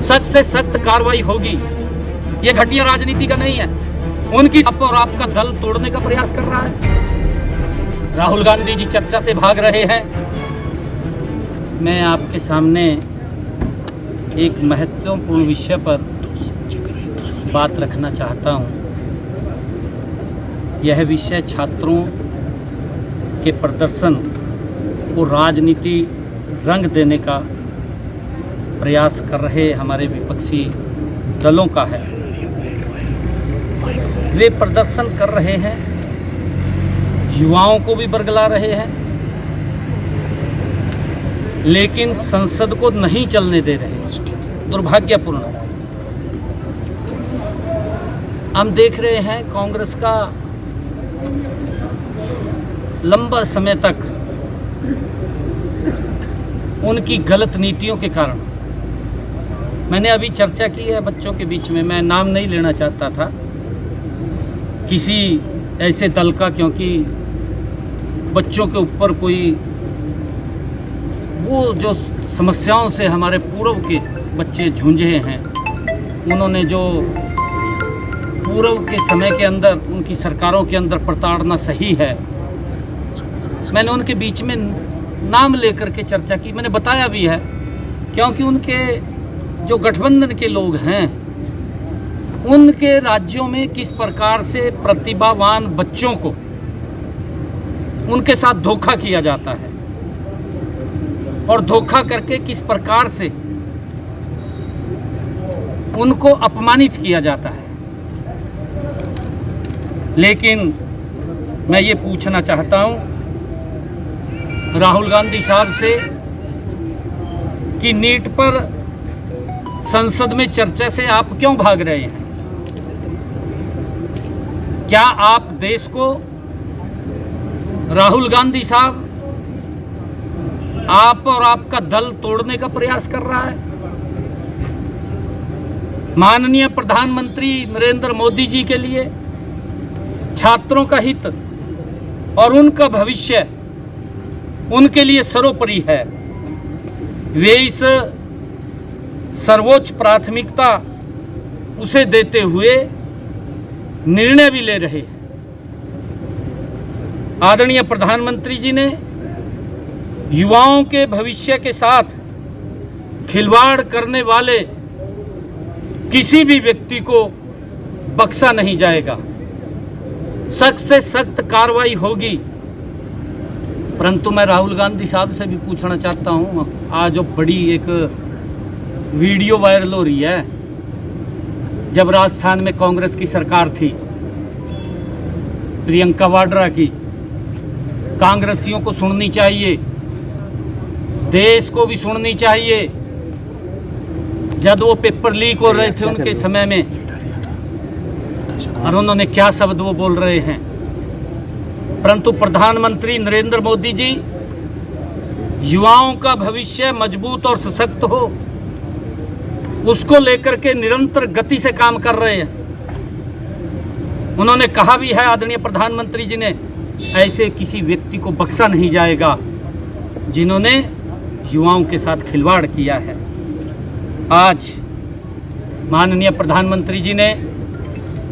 सख्त से सख्त कार्रवाई होगी। ये घटिया राजनीति का नहीं है। उनकी और आपका दल तोड़ने का प्रयास कर रहा है। राहुल गांधी जी चर्चा से भाग रहे हैं। मैं आपके सामने एक महत्वपूर्ण विषय पर बात रखना चाहता हूं। यह विषय छात्रों के प्रदर्शन को राजनीति रंग देने का प्रयास कर रहे हमारे विपक्षी दलों का है। वे प्रदर्शन कर रहे हैं, युवाओं को भी बरगला रहे हैं, लेकिन संसद को नहीं चलने दे रहे हैं। दुर्भाग्यपूर्ण। हम देख रहे हैं कांग्रेस का लंबा समय तक उनकी गलत नीतियों के कारण, मैंने अभी चर्चा की है बच्चों के बीच में, मैं नाम नहीं लेना चाहता था किसी ऐसे दल का, क्योंकि बच्चों के ऊपर कोई वो जो समस्याओं से हमारे पूर्व के बच्चे जूझे हैं, उन्होंने जो पूर्व के समय के अंदर उनकी सरकारों के अंदर प्रताड़ना सही है, मैंने उनके बीच में नाम लेकर के चर्चा की। मैंने बताया भी है, क्योंकि उनके जो गठबंधन के लोग हैं, उनके राज्यों में किस प्रकार से प्रतिभावान बच्चों को उनके साथ धोखा किया जाता है और धोखा करके किस प्रकार से उनको अपमानित किया जाता है। लेकिन मैं ये पूछना चाहता हूं राहुल गांधी साहब से कि नीट पर संसद में चर्चा से आप क्यों भाग रहे हैं? क्या आप देश को, राहुल गांधी साहब, आप और आपका दल तोड़ने का प्रयास कर रहा है? माननीय प्रधानमंत्री नरेंद्र मोदी जी के लिए छात्रों का हित और उनका भविष्य उनके लिए सर्वोपरि है। वे इस सर्वोच्च प्राथमिकता उसे देते हुए निर्णय भी ले रहे हैं। आदरणीय प्रधानमंत्री जी ने युवाओं के भविष्य के साथ खिलवाड़ करने वाले किसी भी व्यक्ति को बख्शा नहीं जाएगा। सख्त से सख्त कार्रवाई होगी। परंतु मैं राहुल गांधी साहब से भी पूछना चाहता हूं, आज जो बड़ी एक वीडियो वायरल हो रही है, जब राजस्थान में कांग्रेस की सरकार थी, प्रियंका वाड्रा की, कांग्रेसियों को सुननी चाहिए, देश को भी सुननी चाहिए। जब वो पेपर लीक हो रहे थे उनके समय में, और उन्होंने क्या शब्द वो बोल रहे हैं। परंतु प्रधानमंत्री नरेंद्र मोदी जी युवाओं का भविष्य मजबूत और सशक्त हो, उसको लेकर के निरंतर गति से काम कर रहे हैं। उन्होंने कहा भी है, आदरणीय प्रधानमंत्री जी ने, ऐसे किसी व्यक्ति को बख्शा नहीं जाएगा जिन्होंने युवाओं के साथ खिलवाड़ किया है। आज माननीय प्रधानमंत्री जी ने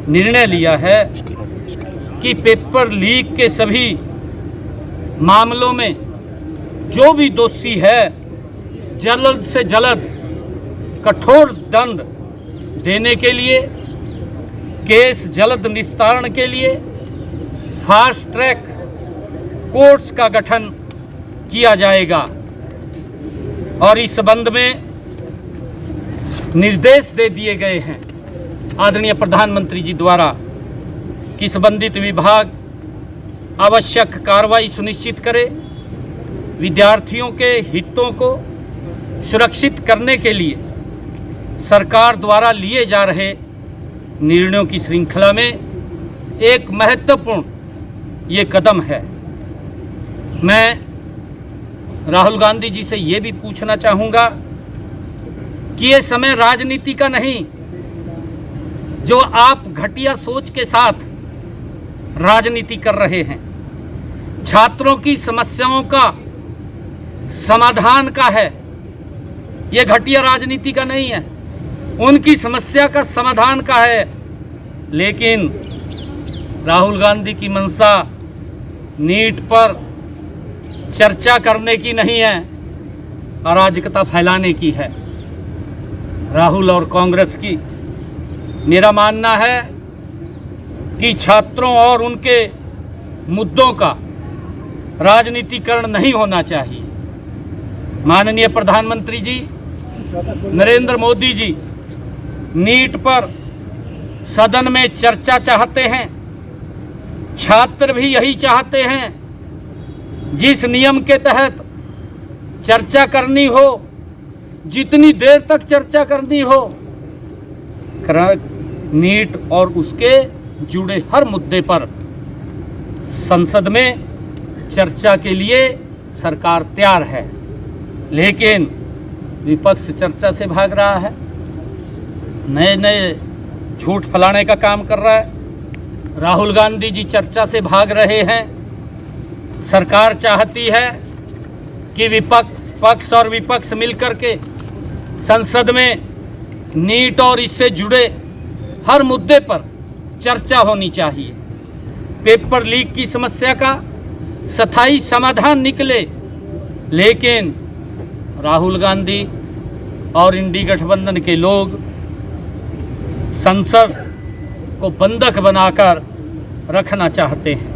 निर्णय लिया है कि पेपर लीक के सभी मामलों में जो भी दोषी है, जल्द से जल्द कठोर दंड देने के लिए, केस जल्द निस्तारण के लिए फास्ट ट्रैक कोर्ट्स का गठन किया जाएगा। और इस संबंध में निर्देश दे दिए गए हैं आदरणीय प्रधानमंत्री जी द्वारा कि संबंधित विभाग आवश्यक कार्रवाई सुनिश्चित करे। विद्यार्थियों के हितों को सुरक्षित करने के लिए सरकार द्वारा लिए जा रहे निर्णयों की श्रृंखला में एक महत्वपूर्ण ये कदम है। मैं राहुल गांधी जी से ये भी पूछना चाहूँगा कि ये समय राजनीति का नहीं, जो आप घटिया सोच के साथ राजनीति कर रहे हैं। छात्रों की समस्याओं का समाधान का है, ये घटिया राजनीति का नहीं है। उनकी समस्या का समाधान का है, लेकिन राहुल गांधी की मंशा नीट पर चर्चा करने की नहीं है, अराजकता फैलाने की है। राहुल और कांग्रेस की मेरा मानना है कि छात्रों और उनके मुद्दों का राजनीतिकरण नहीं होना चाहिए। माननीय प्रधानमंत्री जी नरेंद्र मोदी जी नीट पर सदन में चर्चा चाहते हैं, छात्र भी यही चाहते हैं। जिस नियम के तहत चर्चा करनी हो, जितनी देर तक चर्चा करनी हो, नीट और उसके जुड़े हर मुद्दे पर संसद में चर्चा के लिए सरकार तैयार है, लेकिन विपक्ष चर्चा से भाग रहा है, नए नए झूठ फैलाने का काम कर रहा है। राहुल गांधी जी चर्चा से भाग रहे हैं। सरकार चाहती है कि पक्ष और विपक्ष मिलकर के संसद में नीट और इससे जुड़े हर मुद्दे पर चर्चा होनी चाहिए। पेपर लीक की समस्या का स्थायी समाधान निकले, लेकिन राहुल गांधी और इंडी गठबंधन के लोग संसद को बंधक बनाकर रखना चाहते हैं।